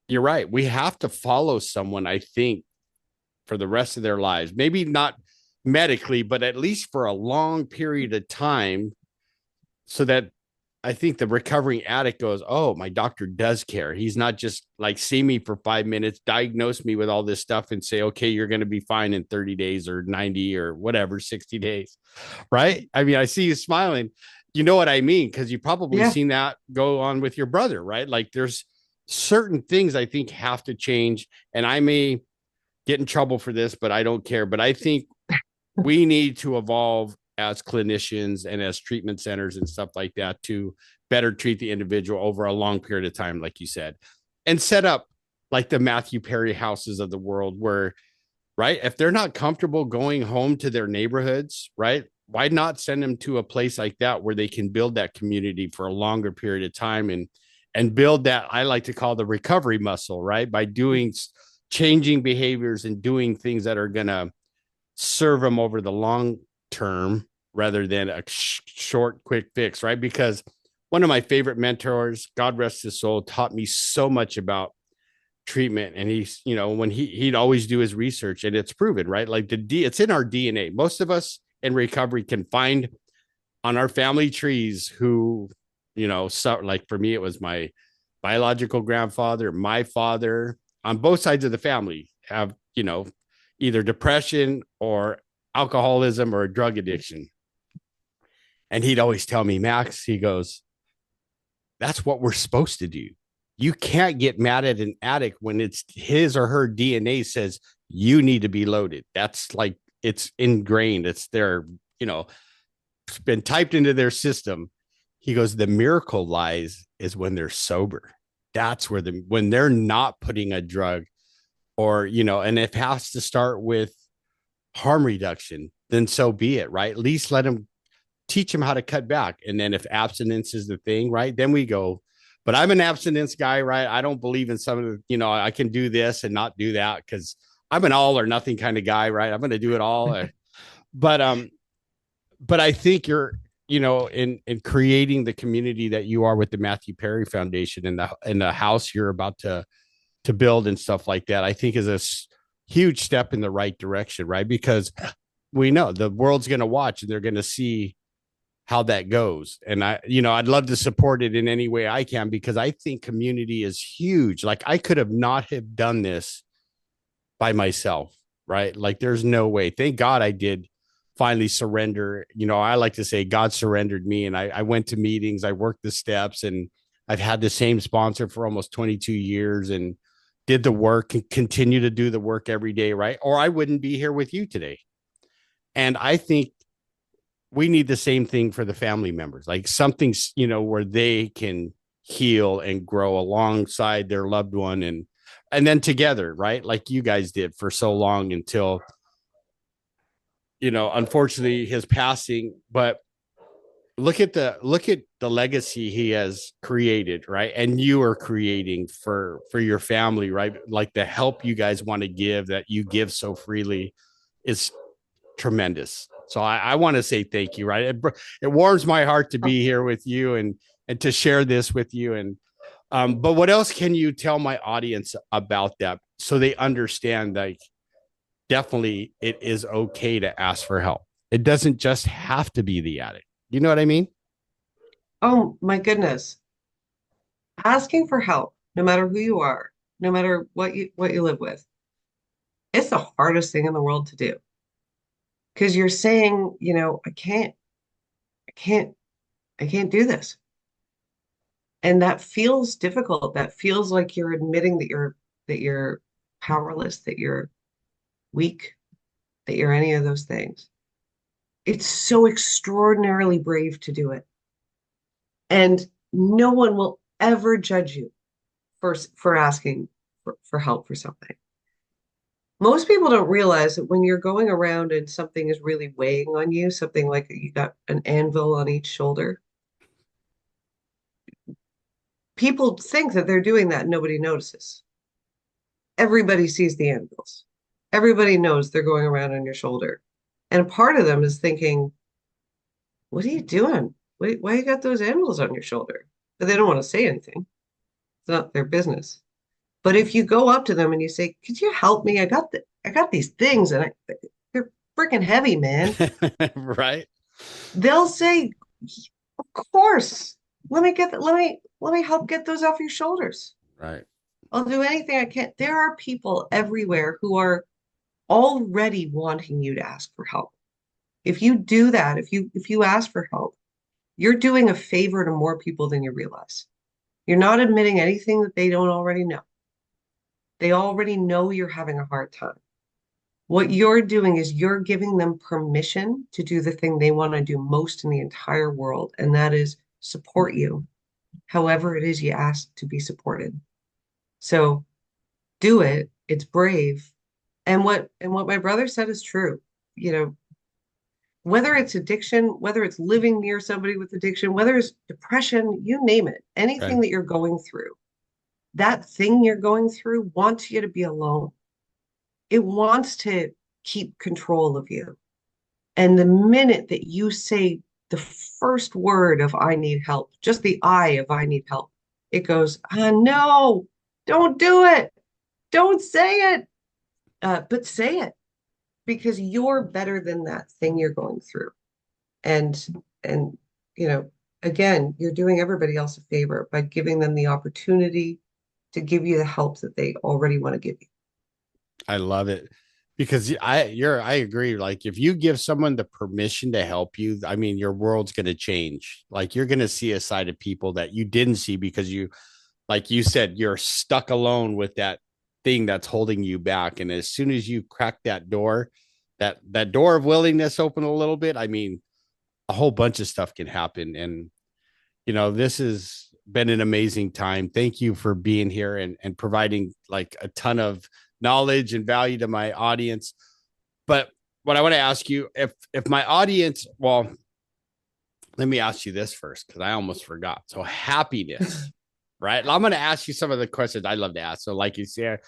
Speaker 3: you're right. We have to follow someone, I think, for the rest of their lives. Maybe not medically, but at least for a long period of time, so that I think the recovering addict goes, oh, my doctor does care. He's not just like see me for 5 minutes, diagnose me with all this stuff and say, okay, you're going to be fine in 30 days or 90 or whatever, 60 days. Right. I mean, I see you smiling. You know what I mean? Because you've probably
Speaker 1: Yeah.
Speaker 3: seen that go on with your brother, right? Like there's certain things I think have to change. And I may get in trouble for this, but I don't care. But I think we need to evolve as clinicians and as treatment centers and stuff like that to better treat the individual over a long period of time, like you said, and set up like the Matthew Perry houses of the world where, right, if they're not comfortable going home to their neighborhoods, right, why not send them to a place like that where they can build that community for a longer period of time and build that I like to call the recovery muscle, right, by doing changing behaviors and doing things that are going to serve them over the long term rather than a short, quick fix, right? Because one of my favorite mentors, God rest his soul, taught me so much about treatment. And he's, when he'd always do his research, and it's proven, right? Like it's in our DNA. Most of us in recovery can find on our family trees who, so like for me, it was my biological grandfather, my father, on both sides of the family have, either depression or alcoholism or a drug addiction. And he'd always tell me, Max, he goes, that's what we're supposed to do. You can't get mad at an addict when it's his or her DNA says you need to be loaded. That's like it's ingrained. It's their, it's been typed into their system. He goes, the miracle lies is when they're sober. That's where when they're not putting a drug or, and it has to start with harm reduction, then so be it, right? At least let them teach them how to cut back. And then if abstinence is the thing, right, then we go. But I'm an abstinence guy, right? I don't believe in some of the, I can do this and not do that because I'm an all or nothing kind of guy, right? I'm going to do it all. But I think you're, in creating the community that you are with the Matthew Perry Foundation and the house you're about to build and stuff like that, I think is a huge step in the right direction, right? Because we know the world's going to watch and they're going to see how that goes. And I'd love to support it in any way I can because I think community is huge. Like I could have not have done this by myself, right? Like there's no way. Thank God I did finally surrender. I like to say God surrendered me and I went to meetings, I worked the steps, and I've had the same sponsor for almost 22 years and did the work and continue to do the work every day, right? Or I wouldn't be here with you today. And I think we need the same thing for the family members, like something, where they can heal and grow alongside their loved one and then together, right? Like you guys did for so long until, unfortunately his passing, but look at the legacy he has created, right? And you are creating for your family, right? Like the help you guys want to give that you give so freely is tremendous. So I want to say thank you, right? It warms my heart to be here with you and to share this with you. And but what else can you tell my audience about that so they understand like definitely it is okay to ask for help. It doesn't just have to be the addict. You know what I mean?
Speaker 1: Oh my goodness. Asking for help, no matter who you are, no matter what you live with, it's the hardest thing in the world to do. Because you're saying, I can't, I can't do this. And that feels difficult. That feels like you're admitting that you're powerless, that you're weak, that you're any of those things. It's so extraordinarily brave to do it. And no one will ever judge you for asking for help for something. Most people don't realize that when you're going around and something is really weighing on you, something like you got an anvil on each shoulder, people think that they're doing that and nobody notices. Everybody sees the anvils. Everybody knows they're going around on your shoulder. And part of them is thinking, what are you doing? Why you got those anvils on your shoulder? But they don't want to say anything. It's not their business. But if you go up to them and you say, could you help me? I got these things and they're freaking heavy, man.
Speaker 3: Right.
Speaker 1: They'll say, of course. Let me help get those off your shoulders.
Speaker 3: Right.
Speaker 1: I'll do anything I can. There are people everywhere who are already wanting you to ask for help. If you do that, if you ask for help, you're doing a favor to more people than you realize. You're not admitting anything that they don't already know. They already know you're having a hard time. What you're doing is you're giving them permission to do the thing they want to do most in the entire world, and that is support you, however it is you ask to be supported. So do it. It's brave. And what my brother said is true. You know, whether it's addiction, whether it's living near somebody with addiction, whether it's depression, you name it, anything
Speaker 3: Right.
Speaker 1: that you're going through, that thing you're going through wants you to be alone. It wants to keep control of you. And the minute that you say the first word of I need help, just the I of I need help, it goes, no, don't do it. Don't say it. But say it because you're better than that thing you're going through. And you know, again, you're doing everybody else a favor by giving them the opportunity to give you the help that they already want to give you.
Speaker 3: I love it because I agree. Like if you give someone the permission to help you, I mean, your world's going to change. Like you're going to see a side of people that you didn't see because you, like you said, you're stuck alone with that thing that's holding you back. And as soon as you crack that door, that door of willingness open a little bit, I mean, a whole bunch of stuff can happen. And this has been an amazing time. Thank you for being here and providing like a ton of knowledge and value to my audience. But what I want to ask you, if my audience, well, let me ask you this first, because I almost forgot. So happiness, right? I'm going to ask you some of the questions I love to ask. So like you said,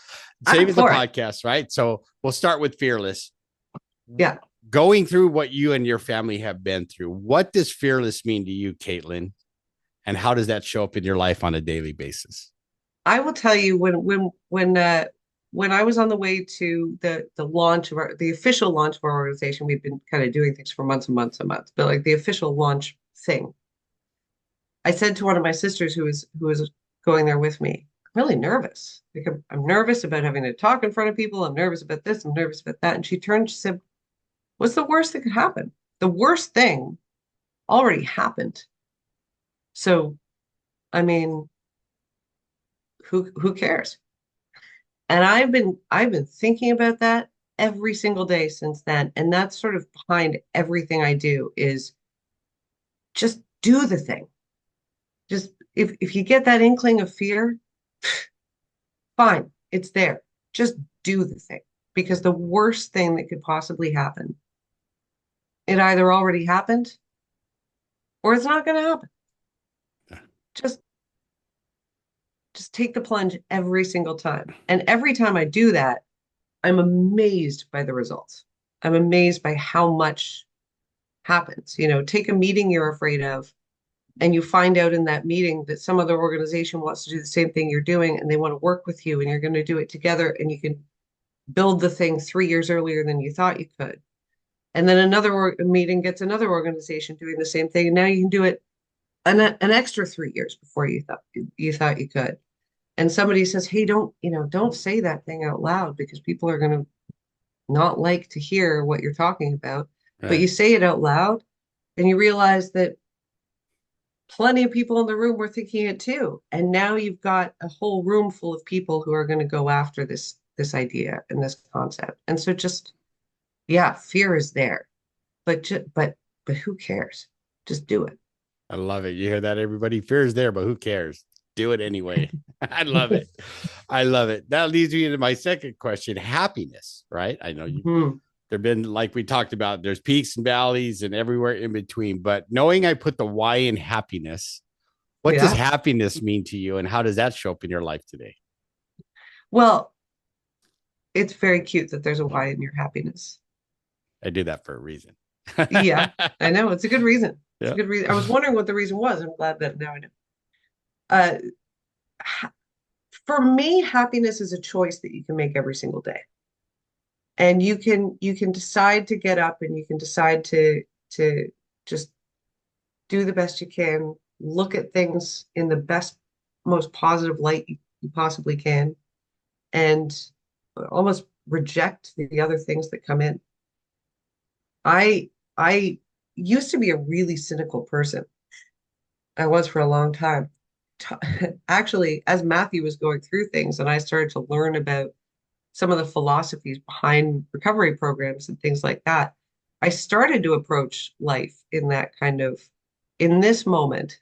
Speaker 3: save the podcast, right? So we'll start with fearless.
Speaker 1: Yeah.
Speaker 3: Going through what you and your family have been through, what does fearless mean to you, Caitlin? And how does that show up in your life on a daily basis?
Speaker 1: I will tell you when I was on the way to the launch of the official launch of our organization, we've been kind of doing things for months and months and months, but like the official launch thing, I said to one of my sisters who was going there with me, I'm really nervous. Like I'm nervous about having to talk in front of people. I'm nervous about this. I'm nervous about that. And she turned, she said, what's the worst that could happen? The worst thing already happened. So, I mean, who cares? And I've been thinking about that every single day since then. And that's sort of behind everything I do is just do the thing. Just if you get that inkling of fear, fine, it's there. Just do the thing. Because the worst thing that could possibly happen, it either already happened or it's not going to happen. Just take the plunge every single time. And every time I do that, I'm amazed by the results. I'm amazed by how much happens. Take a meeting you're afraid of, and you find out in that meeting that some other organization wants to do the same thing you're doing, and they want to work with you, and you're going to do it together, and you can build the thing 3 years earlier than you thought you could. And then another meeting gets another organization doing the same thing, and now you can do it an extra 3 years before you thought you could. And somebody says, hey, don't say that thing out loud because people are going to not like to hear what you're talking about. Right. But you say it out loud and you realize that plenty of people in the room were thinking it too. And now you've got a whole room full of people who are going to go after this this idea and this concept. And so just, yeah, fear is there, but but who cares? Just do it.
Speaker 3: I love it. You hear that, everybody? Fear is there, but who cares? Do it anyway. I love it. I love it. That leads me into my second question, happiness, right? I know you
Speaker 1: Mhm.
Speaker 3: there've been, like we talked about, there's peaks and valleys and everywhere in between. But knowing I put the Y in happiness, what does
Speaker 1: Yeah.
Speaker 3: happiness mean to you and how does that show up in your life today?
Speaker 1: Well, it's very cute that there's a Y in your happiness.
Speaker 3: I did that for a reason.
Speaker 1: Yeah, I know. It's a good reason. It's a
Speaker 3: Yeah.
Speaker 1: good reason. I was wondering what the reason was. I'm glad that now I know. Uh, for me, happiness is a choice that you can make every single day. And you can decide to get up and you can decide to just do the best you can, look at things in the best, most positive light you possibly can, and almost reject the other things that come in. I used to be a really cynical person. I was for a long time. Actually, as Matthew was going through things and I started to learn about some of the philosophies behind recovery programs and things like that, I started to approach life in that kind of, in this moment,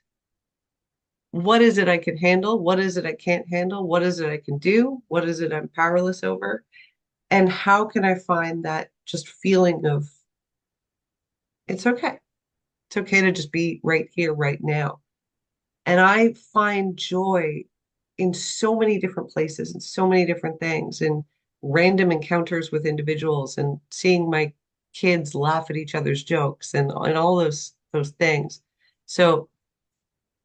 Speaker 1: what is it I can handle? What is it I can't handle? What is it I can do? What is it I'm powerless over? And how can I find that just feeling of it's okay. It's okay to just be right here, right now. And I find joy in so many different places and so many different things and random encounters with individuals and seeing my kids laugh at each other's jokes and all those things. So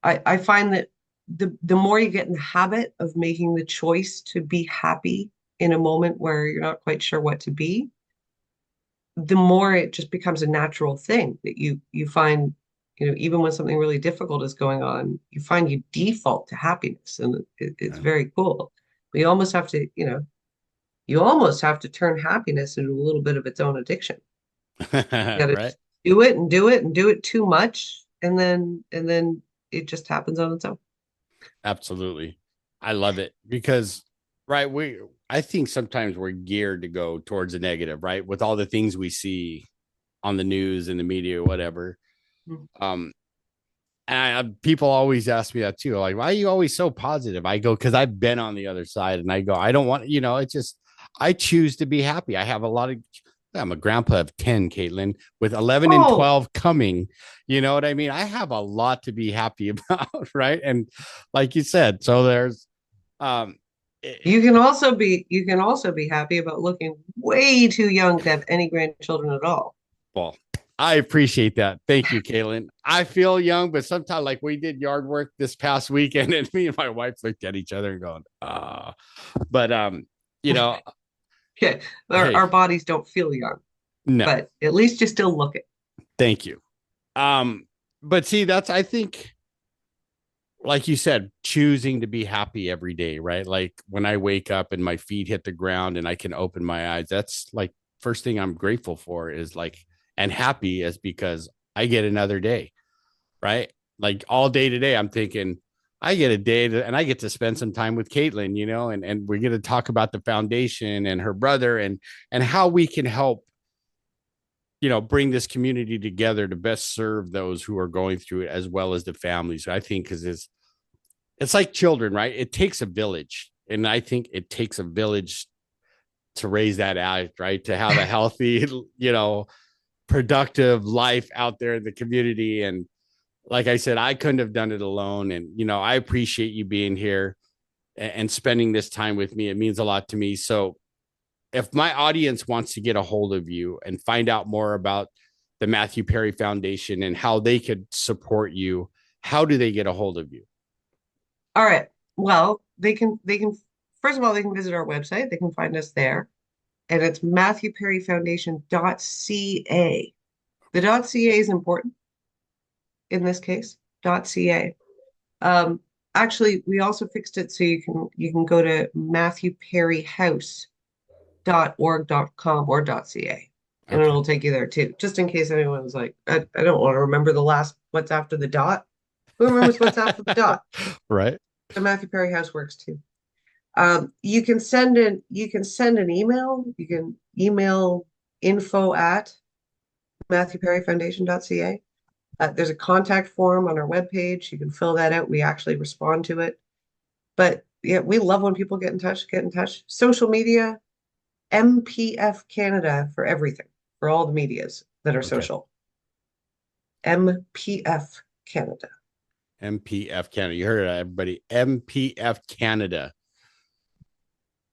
Speaker 1: I find that the more you get in the habit of making the choice to be happy in a moment where you're not quite sure what to be, the more it just becomes a natural thing that you find, even when something really difficult is going on, you find you default to happiness, and it's very cool. But you almost have to turn happiness into a little bit of its own addiction. You got to
Speaker 3: Right.
Speaker 1: just do it and do it and do it too much, and then it just happens on its own.
Speaker 3: Absolutely. I love it because, right, I think sometimes we're geared to go towards the negative, right? With all the things we see on the news and the media or whatever.
Speaker 1: Mhm.
Speaker 3: Um, and people always ask me that too. Like, why are you always so positive? I go, because I've been on the other side and I go, I don't want, it's just, I choose to be happy. I have a lot of, I'm a grandpa of 10, Caitlin, with 11 and
Speaker 1: Oh,
Speaker 3: 12 coming. You know what I mean? I have a lot to be happy about. Right. And like you said, so there's, um,
Speaker 1: you can also be happy about looking way too young to have any grandchildren at all.
Speaker 3: well, I appreciate that. Thank you, Caitlin. I feel young, but sometimes like we did yard work this past weekend and me and my wife looked at each other and going, but you know,
Speaker 1: Yeah,
Speaker 3: hey,
Speaker 1: our bodies don't feel young,
Speaker 3: no,
Speaker 1: but at least you still look it.
Speaker 3: thank you. Um, but see, that's I think, like you said, choosing to be happy every day, right? Like when I wake up and my feet hit the ground and I can open my eyes, that's like first thing I'm grateful for is like and happy is because I get another day, right? Like all day today, I'm thinking I get a day and I get to spend some time with Caitlin, and we're going to talk about the foundation and her brother and how we can help, bring this community together to best serve those who are going through it as well as the families. I think because it's like children, right? It takes a village, and I think it takes a village to raise that out, right? To have a healthy, productive life out there in the community. And like I said, I couldn't have done it alone. And, I appreciate you being here and spending this time with me. It means a lot to me. So if my audience wants to get a hold of you and find out more about the Matthew Perry Foundation and how they could support you, how do they get a hold of you?
Speaker 1: All right. Well, they can first of all they can visit our website. They can find us there, and it's matthewperryfoundation.ca. The .ca is important in this case. .ca. Um, Actually, we also fixed it so you can go to matthewperryhouse.org.com or .ca, and
Speaker 3: Okay.
Speaker 1: it'll take you there too, just in case anyone's like, I don't want to remember the last what's after the dot. Who remembers what's after the dot?
Speaker 3: Right.
Speaker 1: The Matthew Perry House works too. You can send an email. You can email info@matthewperryfoundation.ca. There's a contact form on our webpage. You can fill that out. We actually respond to it. But yeah, we love when people get in touch. Social media, MPF Canada for everything, for all the medias that are social. MPF Canada.
Speaker 3: MPF Canada. You heard it, everybody. MPF Canada.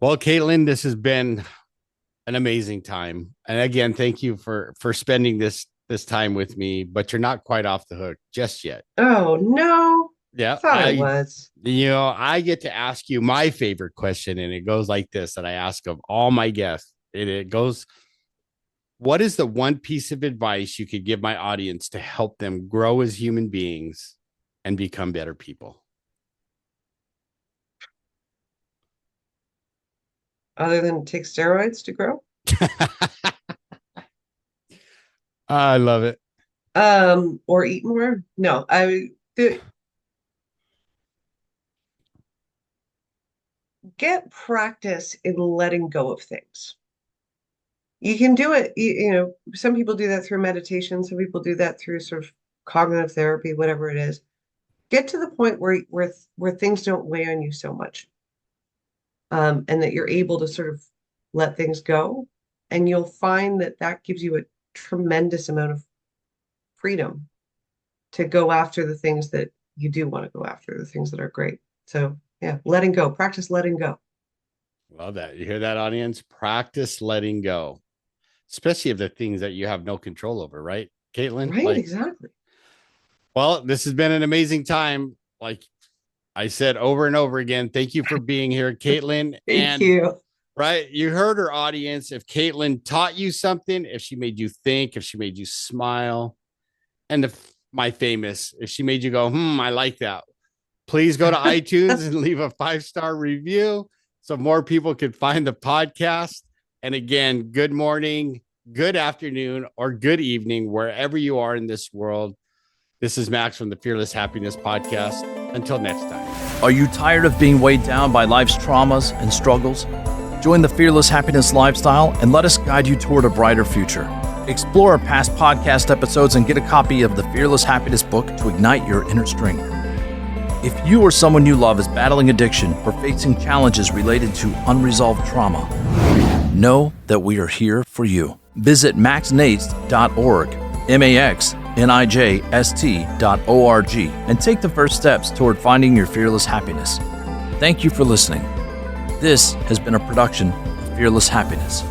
Speaker 3: Well, Caitlin, this has been an amazing time. And again, thank you for spending this time with me, but you're not quite off the hook just yet.
Speaker 1: Oh, no.
Speaker 3: Yeah.
Speaker 1: I thought I was.
Speaker 3: I get to ask you my favorite question, and it goes like this that I ask of all my guests. It goes, what is the one piece of advice you could give my audience to help them grow as human beings and become better people?
Speaker 1: Other than take steroids to grow?
Speaker 3: I love it.
Speaker 1: Or eat more? No, get practice in letting go of things. You can do it, some people do that through meditation, some people do that through sort of cognitive therapy, whatever it is. Get to the point where things don't weigh on you so much. And that you're able to sort of let things go. And you'll find that gives you a tremendous amount of freedom to go after the things that you do want to go after, the things that are great. So yeah, letting go, practice letting go.
Speaker 3: Love that. You hear that, audience? Practice letting go, especially of the things that you have no control over, right, Caitlin?
Speaker 1: Right, exactly.
Speaker 3: Well, this has been an amazing time. Like I said over and over again, thank you for being here, Caitlin.
Speaker 1: Thank you.
Speaker 3: Right. You heard her, audience. If Caitlin taught you something, if she made you think, if she made you smile, and if she made you go, I like that. Please go to iTunes and leave a 5-star review so more people can find the podcast. And again, good morning, good afternoon, or good evening, wherever you are in this world. This is Max from the Fearless Happiness Podcast. Until next time.
Speaker 2: Are you tired of being weighed down by life's traumas and struggles? Join the Fearless Happiness lifestyle and let us guide you toward a brighter future. Explore our past podcast episodes and get a copy of the Fearless Happiness book to ignite your inner strength. If you or someone you love is battling addiction or facing challenges related to unresolved trauma, know that we are here for you. Visit maxnijst.org, maxnijst.org, and take the first steps toward finding your fearless happiness. Thank you for listening. This has been a production of Fearless Happiness.